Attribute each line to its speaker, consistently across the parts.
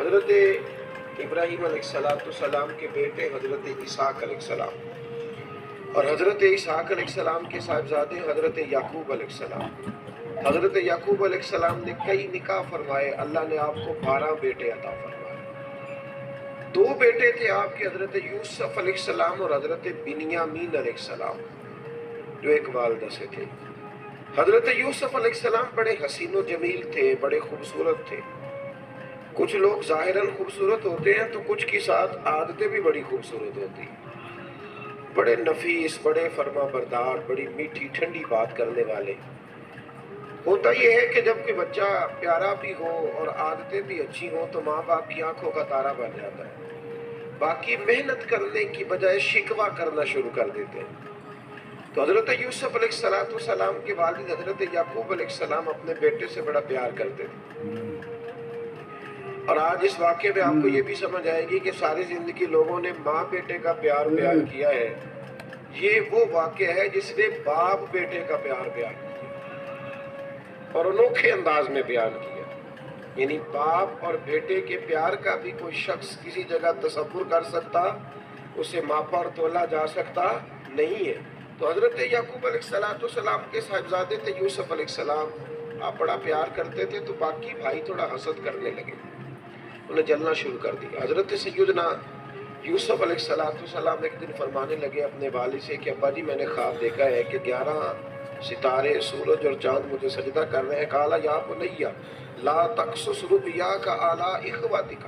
Speaker 1: حضرت ابراہیم علیہ السلام کے بیٹے حضرت اسحاق علیہ السلام اور حضرت اسحاق علیہ السلام کے صاحبزادے حضرت یعقوب علیہ السلام۔ حضرت یعقوب علیہ السلام نے کئی نکاح فرمائے، اللہ نے آپ کو 12 بیٹے عطا فرمائے۔ 2 بیٹے تھے آپ کے، حضرت یوسف علیہ السلام اور حضرت بنیامین علیہ السلام، جو ایک والدہ سے تھے۔ حضرت یوسف علیہ السلام بڑے حسین و جمیل تھے، بڑے خوبصورت تھے۔ کچھ لوگ ظاہراً خوبصورت ہوتے ہیں تو کچھ کی ساتھ عادتیں بھی بڑی خوبصورت ہوتی ہیں، بڑے نفیس، بڑے فرما بردار، بڑی میٹھی ٹھنڈی بات کرنے والے۔ ہوتا یہ ہے کہ جب کہ بچہ پیارا بھی ہو اور عادتیں بھی اچھی ہوں تو ماں باپ کی آنکھوں کا تارا بن جاتا ہے، باقی محنت کرنے کی بجائے شکوہ کرنا شروع کر دیتے ہیں۔ تو حضرت یوسف علیہ السلام کے والد حضرت یعقوب علیہ السلام اپنے بیٹے سے بڑا پیار کرتے تھے۔ اور آج اس واقعے میں آپ کو یہ بھی سمجھ آئے گی کہ ساری زندگی لوگوں نے ماں بیٹے کا پیار بیان کیا ہے، یہ وہ واقعہ ہے جس نے باپ بیٹے کا پیار بیان کیا اور انوکھے انداز میں بیان کیا۔ یعنی باپ اور بیٹے کے پیار کا بھی کوئی شخص کسی جگہ تصور کر سکتا، اسے ماپا اور تولا جا سکتا نہیں ہے۔ تو حضرت یعقوب علیہ السلام کے صاحبزادے تھے یوسف علیہ السلام، آپ بڑا پیار کرتے تھے تو باقی بھائی تھوڑا حسد کرنے لگے، انہیں جلنا شروع کر دیا۔ حضرت سیدنا یوسف علیہ السلام ایک دن فرمانے لگے اپنے والد سے کہ ابا جی میں نے خواب دیکھا ہے کہ 11 ستارے، سورج اور چاند مجھے سجدہ کر رہے ہیں۔ قال یا بنی لا تقصص رؤیاک علی اخوتک،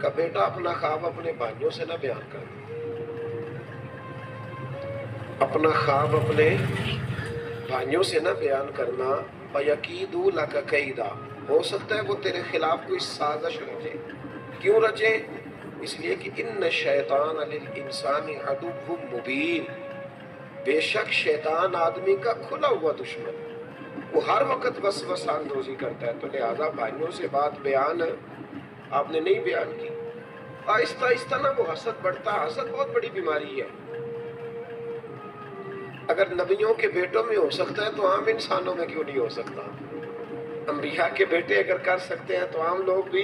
Speaker 1: کہ بیٹا اپنا خواب اپنے بھائیوں سے نہ بیان کر، اپنا خواب اپنے بھائیوں سے نہ بیان کرنا۔ فَيَكِيدُوا لَكَ كَيْدًا، ہو سکتا ہے وہ تیرے خلاف کوئی سازش رچے۔ کیوں رچے؟ اس لیے کہ ان شیطان للانسان عدو مبین، بے شک شیطان آدمی کا کھلا ہوا دشمن، وہ ہر وقت وسوسہ اندوزی کرتا ہے۔ تو لہذا بھائیوں سے بات بیان آپ نے نہیں بیان کی۔ آہستہ آہستہ نہ وہ حسد بڑھتا، حسد بہت بڑی بیماری ہے۔ اگر نبیوں کے بیٹوں میں ہو سکتا ہے تو عام انسانوں میں کیوں نہیں ہو سکتا؟ انبیاء کے بیٹے اگر کر سکتے ہیں تو عام لوگ بھی۔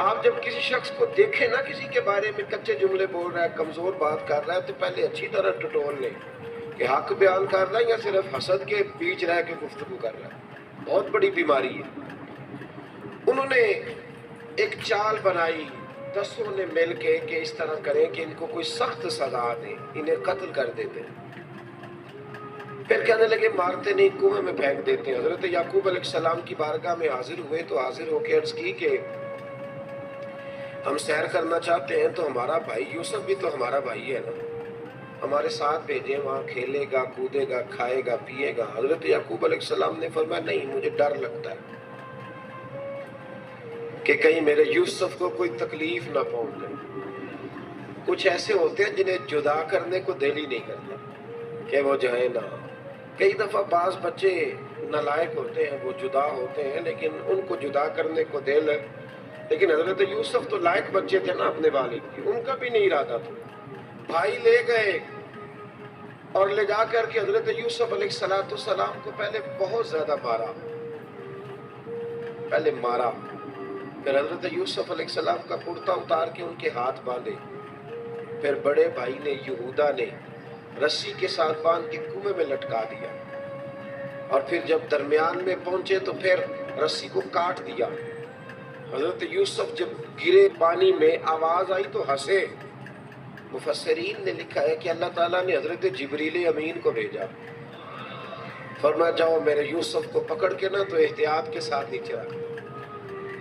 Speaker 1: آپ جب کسی شخص کو دیکھیں نا کسی کے بارے میں کچے جملے بول رہا ہے، کمزور بات کر رہا ہے، تو پہلے اچھی طرح ٹٹول لیں کہ حق بیان کر رہا ہے یا صرف حسد کے بیچ رہ کے گفتگو کر رہا ہے۔ بہت بڑی بیماری ہے۔ انہوں نے ایک چال بنائی 10 نے مل کے کہ اس طرح کریں کہ ان کو کوئی سخت سزا دیں، انہیں قتل کر دیتے ہیں۔ پھر کہنے لگے مارتے نہیں، کنویں میں پھینک دیتے ہیں۔ حضرت یعقوب علیہ السلام کی بارگاہ میں حاضر ہوئے تو حاضر ہو کے عرض کی کہ ہم سیر کرنا چاہتے ہیں تو ہمارا بھائی یوسف بھی تو ہمارا بھائی ہے نا، ہمارے ساتھ بھیجیں، وہاں کھیلے گا، کودے گا، کھائے گا، پیے گا۔ حضرت یعقوب علیہ السلام نے فرمایا نہیں، مجھے ڈر لگتا ہے کہ کہیں میرے یوسف کو کوئی تکلیف نہ پہنچ جائے۔ کچھ ایسے ہوتے ہیں جنہیں جدا کرنے کو دل ہی نہیں کرتا کہ وہ جائیں نہ۔ کئی دفعہ بعض بچے نالائق ہوتے ہیں، وہ جدا ہوتے ہیں لیکن ان کو جدا کرنے کو دل ہے۔ لیکن حضرت یوسف تو لائق بچے تھے نا اپنے والد کی، ان کا بھی نہیں ارادہ تھا۔ بھائی لے گئے اور لے جا کر کے حضرت یوسف علیہ السلام کو پہلے بہت زیادہ مارا، پھر حضرت یوسف علیہ السلام کا کرتا اتار کے ان کے ہاتھ باندھے، پھر بڑے بھائی نے یہودا نے رسی کے ساتھ باندھ کے کنویں میں لٹکا دیا، اور پھر جب درمیان میں پہنچے تو پھر رسی کو کاٹ دیا۔ حضرت یوسف جب گرے پانی میں آواز آئی تو ہنسے۔ مفسرین نے لکھا ہے کہ اللہ تعالیٰ نے حضرت جبریل امین کو بھیجا، فرمایا جاؤ میرے یوسف کو پکڑ کے نا تو احتیاط کے ساتھ نیچے رکھ۔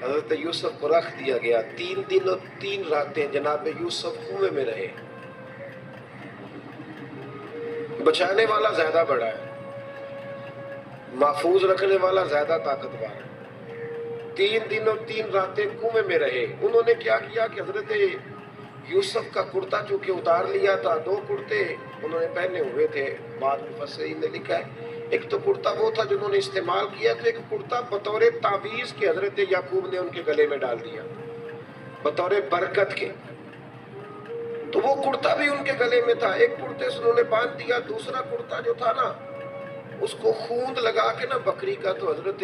Speaker 1: حضرت یوسف کو رکھ دیا گیا۔ 3 دن اور 3 راتیں جناب یوسف کنویں میں رہے۔ بچانے والا زیادہ بڑا ہے، محفوظ رکھنے والا زیادہ طاقتور ہے۔ 3 دن اور 3 راتیں کنویں میں رہے۔ انہوں نے کیا کیا کہ حضرت یوسف کا کرتا چونکہ اتار لیا تھا، 2 کرتے انہوں نے پہنے ہوئے تھے۔ بعد مفسرین نے لکھا ہے ایک تو کرتا وہ تھا جنہوں نے استعمال کیا، تو ایک کرتا بطور تعویذ کے حضرت یعقوب نے ان کے گلے میں ڈال دیا بطور برکت کے، تو وہ کرتا بھی ان کے گلے میں تھا۔ ایک کرتے سے انہوں نے باندھ دیا، دوسرا کرتا جو تھا نا اس کو خوند لگا کے نا بکری کا، تو حضرت